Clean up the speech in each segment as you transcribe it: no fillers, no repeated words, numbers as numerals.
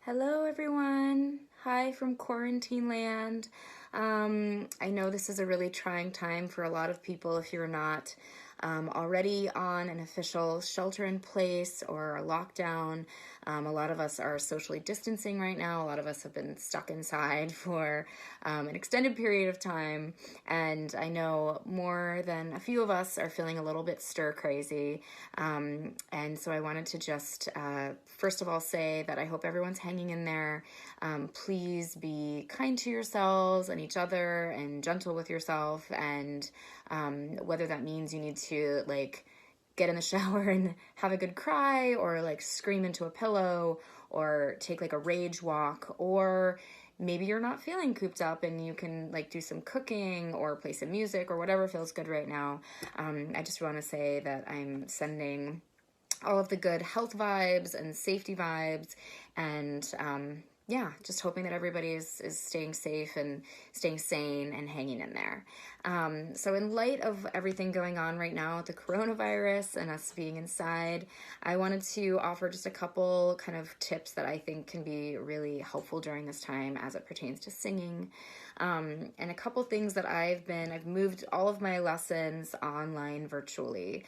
Hello, everyone. Hi from quarantine land. I know this is a really trying time for a lot of people if you're not already on an official shelter in place or a lockdown. A lot of us are socially distancing right now. A lot of us have been stuck inside for an extended period of time. And I know more than a few of us are feeling a little bit stir crazy. And so I wanted to just, first of all, say that I hope everyone's hanging in there. Please be kind to yourselves and each other and gentle with yourself. And whether that means you need to get in the shower and have a good cry or scream into a pillow or take a rage walk, or maybe you're not feeling cooped up and you can do some cooking or play some music or whatever feels good right now. I just want to say that I'm sending all of the good health vibes and safety vibes, and just hoping that everybody is staying safe and staying sane and hanging in there. So in light of everything going on right now with the coronavirus and us being inside, I wanted to offer just a couple kind of tips that I think can be really helpful during this time as it pertains to singing. And a couple things that I've moved all of my lessons online virtually,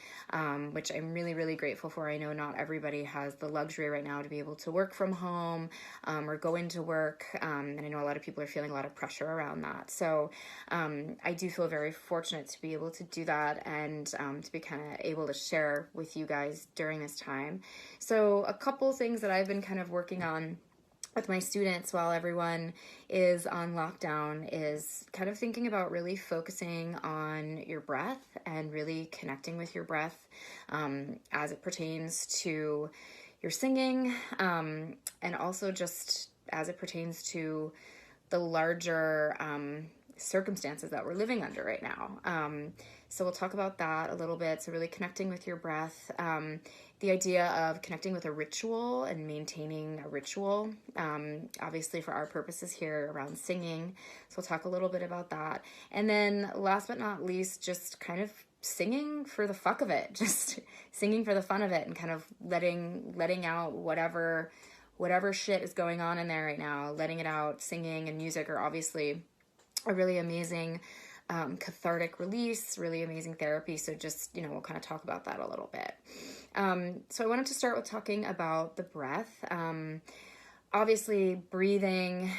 which I'm really, really grateful for. I know not everybody has the luxury right now to be able to work from home or go into work. And I know a lot of people are feeling a lot of pressure around that. So I do feel very fortunate to be able to do that and to be kind of able to share with you guys during this time. So a couple things that I've been kind of working on with my students while everyone is on lockdown is kind of thinking about really focusing on your breath and really connecting with your breath as it pertains to your singing, and also just as it pertains to the larger circumstances that we're living under right now. So we'll talk about that a little bit. So really connecting with your breath, the idea of connecting with a ritual and maintaining a ritual, obviously for our purposes here around singing. So we'll talk a little bit about that. And then last but not least, just kind of singing for the fuck of it, just singing for the fun of it, and kind of letting out whatever shit is going on in there right now, letting it out. Singing and music are obviously a really amazing cathartic release, really amazing therapy. So just, we'll kind of talk about that a little bit. So I wanted to start with talking about the breath. Obviously, breathing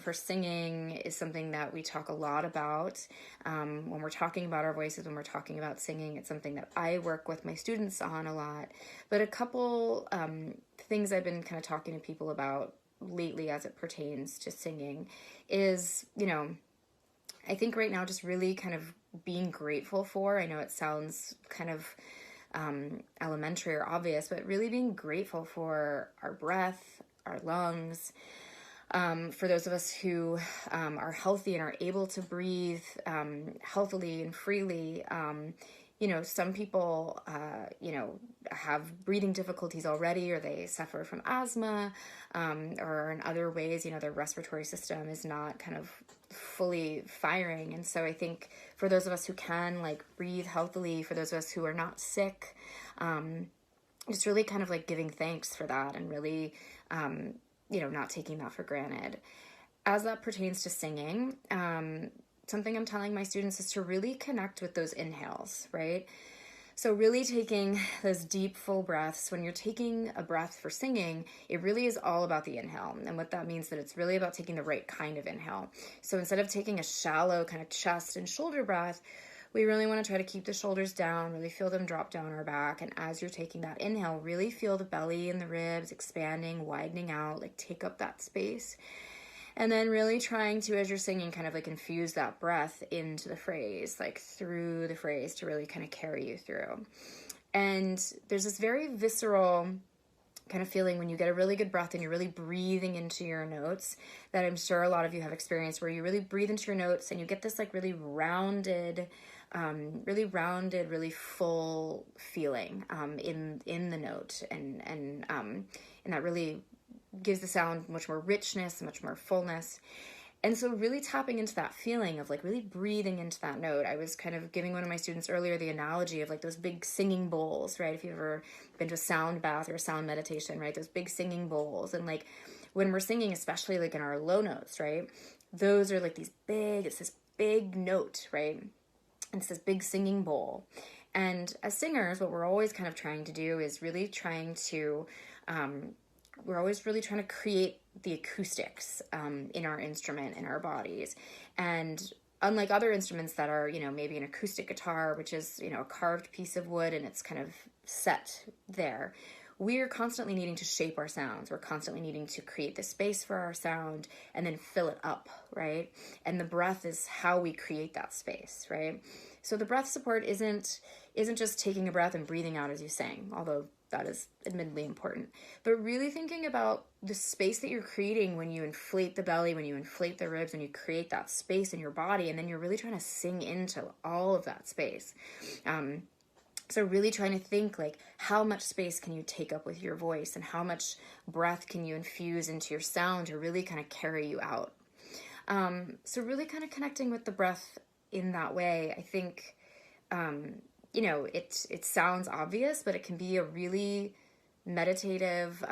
for singing is something that we talk a lot about. When we're talking about our voices, when we're talking about singing, it's something that I work with my students on a lot. But a couple things I've been kind of talking to people about lately as it pertains to singing is, I think right now just really kind of being grateful for, I know it sounds kind of elementary or obvious, but really being grateful for our breath, our lungs, for those of us who are healthy and are able to breathe healthily and freely. Some people, have breathing difficulties already, or they suffer from asthma, or in other ways, their respiratory system is not kind of fully firing. And so I think for those of us who can breathe healthily, for those of us who are not sick, just really kind of giving thanks for that and really, not taking that for granted. As that pertains to singing, something I'm telling my students is to really connect with those inhales, right? So really taking those deep, full breaths. When you're taking a breath for singing, it really is all about the inhale. And what that means that it's really about taking the right kind of inhale. So instead of taking a shallow kind of chest and shoulder breath, we really want to try to keep the shoulders down, really feel them drop down our back. And as you're taking that inhale, really feel the belly and the ribs expanding, widening out, take up that space. And then really trying to, as you're singing, kind of infuse that breath into the phrase, through the phrase, to really kind of carry you through. And there's this very visceral kind of feeling when you get a really good breath and you're really breathing into your notes that I'm sure a lot of you have experienced, where you really breathe into your notes and you get this really rounded, really full feeling in the note, and that really gives the sound much more richness, much more fullness. And so really tapping into that feeling of really breathing into that note. I was kind of giving one of my students earlier the analogy of those big singing bowls, right? If you've ever been to a sound bath or a sound meditation, right? Those big singing bowls. And when we're singing, especially like in our low notes, right? Those are like it's this big note, right? And it's this big singing bowl. And as singers, what we're always kind of trying to do is really trying to, we're always really trying to create the acoustics in our instrument, in our bodies. And unlike other instruments that are, maybe an acoustic guitar, which is, a carved piece of wood and it's kind of set there, we're constantly needing to shape our sounds. We're constantly needing to create the space for our sound and then fill it up, right? And the breath is how we create that space, right? So the breath support isn't just taking a breath and breathing out as you sing, although that is admittedly important, but really thinking about the space that you're creating when you inflate the belly, when you inflate the ribs, when you create that space in your body, and then you're really trying to sing into all of that space. So really trying to think like, how much space can you take up with your voice, and how much breath can you infuse into your sound to really kind of carry you out. So really kind of connecting with the breath in that way, I think, it sounds obvious, but it can be a really meditative,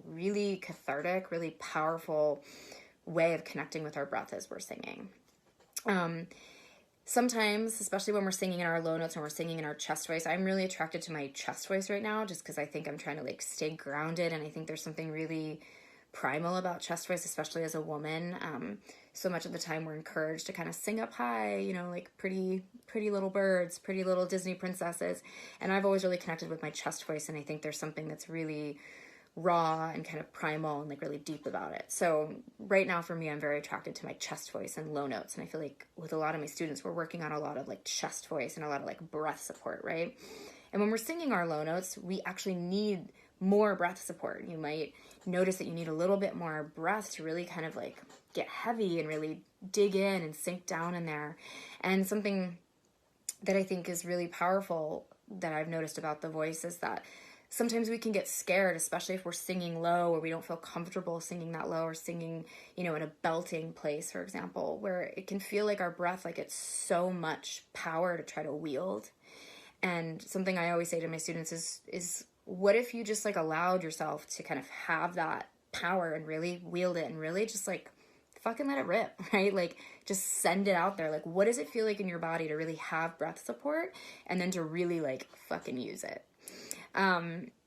really cathartic, really powerful way of connecting with our breath as we're singing. Sometimes, especially when we're singing in our low notes, when we're singing in our chest voice, I'm really attracted to my chest voice right now, just because I think I'm trying to like stay grounded, and I think there's something really primal about chest voice, especially as a woman. So much of the time we're encouraged to kind of sing up high, like pretty little birds, pretty little Disney princesses. And I've always really connected with my chest voice, and I think there's something that's really raw and kind of primal and like really deep about it. So right now for me, I'm very attracted to my chest voice and low notes. And I feel like with a lot of my students, we're working on a lot of like chest voice and a lot of like breath support, right? And when we're singing our low notes, we actually need more breath support. You might notice that you need a little bit more breath to really kind of like get heavy and really dig in and sink down in there. And something that I think is really powerful that I've noticed about the voice is that sometimes we can get scared, especially if we're singing low or we don't feel comfortable singing that low, or singing, in a belting place, for example, where it can feel like our breath, like it's so much power to try to wield. And something I always say to my students is what if you just like allowed yourself to kind of have that power and really wield it and really just like fucking let it rip, right? Like just send it out there. Like, what does it feel like in your body to really have breath support and then to really like fucking use it?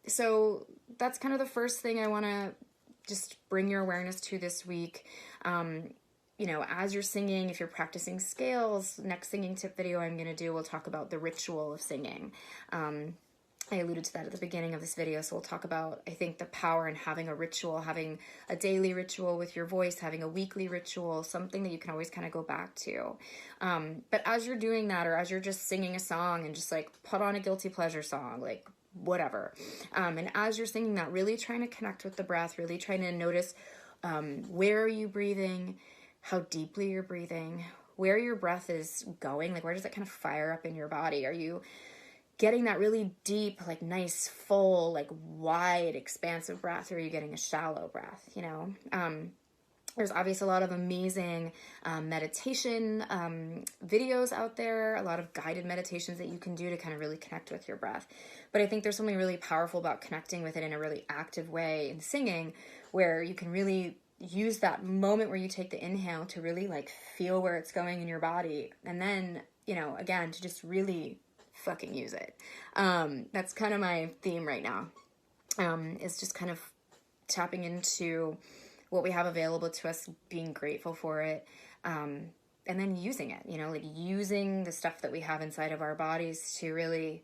So that's kind of the first thing I want to just bring your awareness to this week. As you're singing, if you're practicing scales, next singing tip video I'm going to do, we'll talk about the ritual of singing. I alluded to that at the beginning of this video, so we'll talk about, I think, the power in having a ritual, having a daily ritual with your voice, having a weekly ritual, something that you can always kind of go back to. But as you're doing that, or as you're just singing a song and just like put on a guilty pleasure song, like whatever. And as you're singing that, really trying to connect with the breath, really trying to notice where are you breathing, how deeply you're breathing, where your breath is going, like where does it kind of fire up in your body? Are you getting that really deep, like nice, full, like wide, expansive breath, or are you getting a shallow breath, There's obviously a lot of amazing meditation videos out there, a lot of guided meditations that you can do to kind of really connect with your breath. But I think there's something really powerful about connecting with it in a really active way in singing, where you can really use that moment where you take the inhale to really like feel where it's going in your body. And then, again, to just really fucking use it. That's kind of my theme right now, is just kind of tapping into what we have available to us, being grateful for it, and then using it, like using the stuff that we have inside of our bodies to really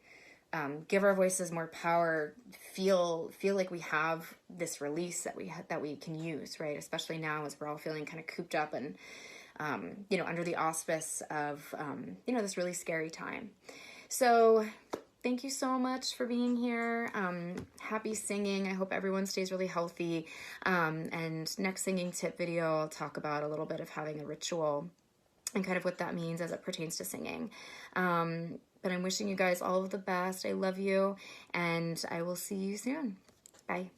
give our voices more power, feel like we have this release that we can use, right? Especially now as we're all feeling kind of cooped up and, under the auspice of, this really scary time. So thank you so much for being here. Happy singing. I hope everyone stays really healthy. And next singing tip video, I'll talk about a little bit of having a ritual and kind of what that means as it pertains to singing. But I'm wishing you guys all of the best. I love you, and I will see you soon. Bye.